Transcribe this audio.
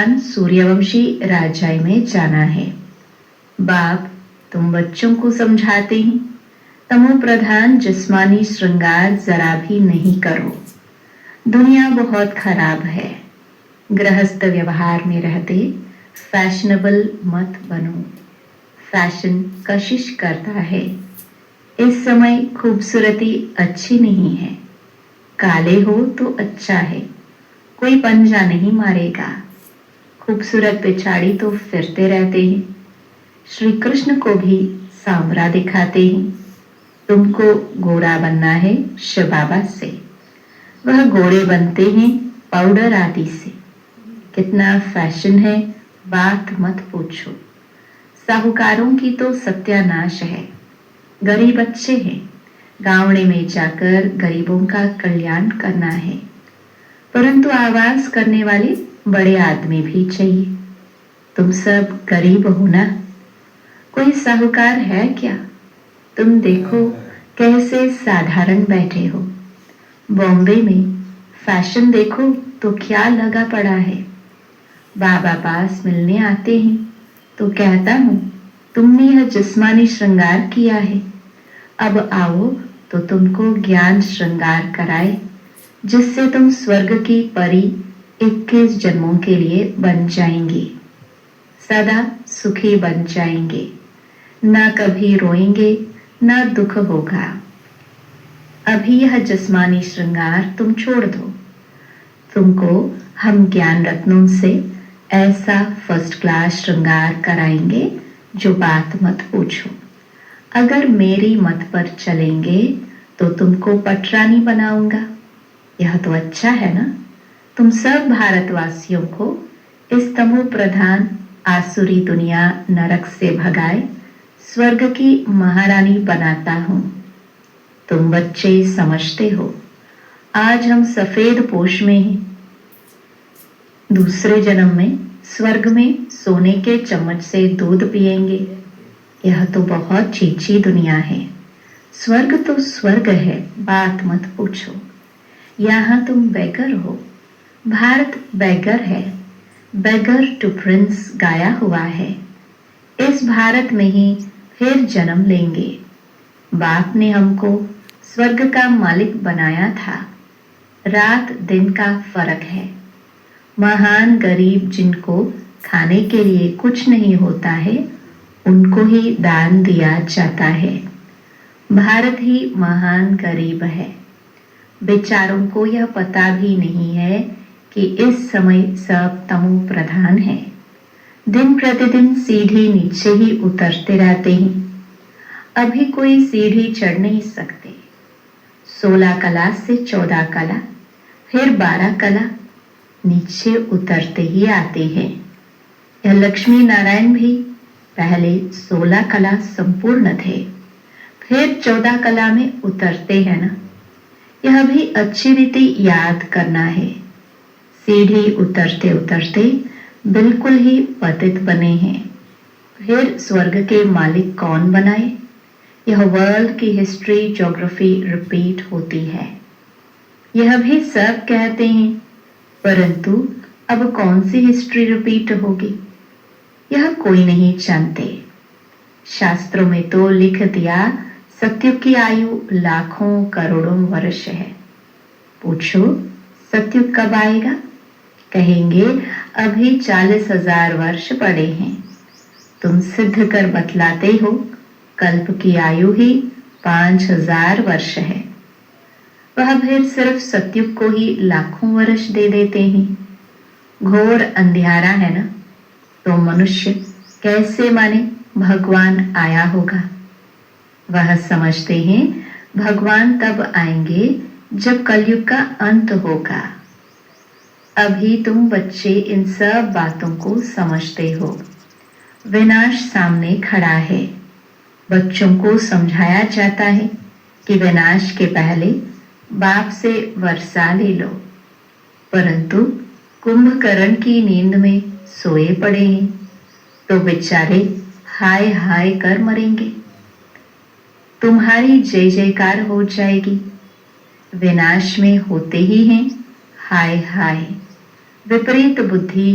प्रधान सूर्यवंशी राजाई में जाना है। बाप, तुम बच्चों को समझाते हैं, तमो प्रधान जिस्मानी श्रृंगार जरा भी नहीं करो। दुनिया बहुत खराब है। गृहस्थ व्यवहार में रहते फैशनेबल मत बनो। फैशन कशिश करता है। इस समय खूबसूरती अच्छी नहीं है। काले हो तो अच्छा है, कोई पंजा नहीं मारेगा। खूबसूरत पिछाड़ी तो फिरते रहते हैं। श्री कृष्ण को भी सांवरा दिखाते हैं। तुमको गोरा बनना है शिव बाबा से। वह गोरे बनते हैं पाउडर आदि से। कितना फैशन है, बात मत पूछो। साहूकारों की तो सत्यानाश है। गरीब अच्छे हैं, गांवड़े में जाकर गरीबों का कल्याण करना है, परंतु आवाज करने वाले बड़े आदमी भी चाहिए। तुम सब गरीब हो ना? कोई साहूकार है क्या? तुम देखो कैसे साधारण बैठे हो। बॉम्बे में फैशन देखो तो क्या लगा पड़ा है। बाबा पास मिलने आते हैं तो कहता हूं, तुमने यह जिस्मानी श्रृंगार किया है, अब आओ तो तुमको ज्ञान श्रृंगार कराए, जिससे तुम स्वर्ग की परी 21 जन्मों के लिए बन जाएंगे। सदा सुखी बन जाएंगे। ना कभी रोएंगे, ना दुख होगा। अभी यह जिस्मानी श्रृंगार तुम छोड़ दो। तुमको हम ज्ञान रत्नों से ऐसा फर्स्ट क्लास श्रृंगार कराएंगे जो बात मत पूछो। अगर मेरी मत पर चलेंगे तो तुमको पटरानी बनाऊंगा। यह तो अच्छा है ना? तुम सब भारतवासियों को इस तमो प्रधान आसुरी दुनिया नरक से भगाए स्वर्ग की महारानी बनाता हूं। तुम बच्चे समझते हो, आज हम सफेद पोश में हैं। दूसरे जन्म में स्वर्ग में सोने के चम्मच से दूध पिएंगे। यह तो बहुत चीची दुनिया है। स्वर्ग तो स्वर्ग है, बात मत पूछो। यहां तुम बेगर हो। भारत बेगर है। बेगर टू प्रिंस गाया हुआ है। इस भारत में ही फिर जन्म लेंगे। बाप ने हमको स्वर्ग का मालिक बनाया था। रात दिन का फर्क है। महान गरीब जिनको खाने के लिए कुछ नहीं होता है, उनको ही दान दिया जाता है। भारत ही महान गरीब है। बेचारों को यह पता भी नहीं है कि इस समय सब तमो प्रधान है। दिन प्रतिदिन सीढ़ी नीचे ही उतरते रहते हैं। अभी कोई सीढ़ी चढ़ नहीं सकते। 16 कला से 14 कला, फिर 12 कला, नीचे उतरते ही आते हैं। यह लक्ष्मी नारायण भी पहले 16 कला संपूर्ण थे, फिर 14 कला में उतरते हैं ना। यह भी अच्छी रीति याद करना है। सीढ़ी उतरते उतरते बिल्कुल ही पतित बने हैं। फिर स्वर्ग के मालिक कौन बनाए? यह वर्ल्ड की हिस्ट्री ज्योग्राफी रिपीट होती है। यह भी सब कहते हैं, परंतु अब कौन सी हिस्ट्री रिपीट होगी, यह कोई नहीं जानते। शास्त्रों में तो लिख दिया सत्युग की आयु लाखों करोड़ों वर्ष है। पूछो सत्युग कब आएगा? कहेंगे अभी 40,000 वर्ष पड़े हैं। तुम सिद्ध कर बतलाते हो कल्प की आयु ही 5,000 वर्ष है। वह फिर सिर्फ सत्युग को ही लाखों वर्ष दे देते हैं। घोर अंधियारा है ना, तो मनुष्य कैसे माने भगवान आया होगा? वह समझते हैं भगवान तब आएंगे जब कलयुग का अंत होगा। अभी तुम बच्चे इन सब बातों को समझते हो। विनाश सामने खड़ा है। बच्चों को समझाया जाता है कि विनाश के पहले बाप से वर्षा ले लो, परंतु कुंभकर्ण की नींद में सोए पड़े हैं तो बेचारे हाय हाय कर मरेंगे। तुम्हारी जय जयकार हो जाएगी। विनाश में होते ही हैं हाय हाय। विपरीत बुद्धि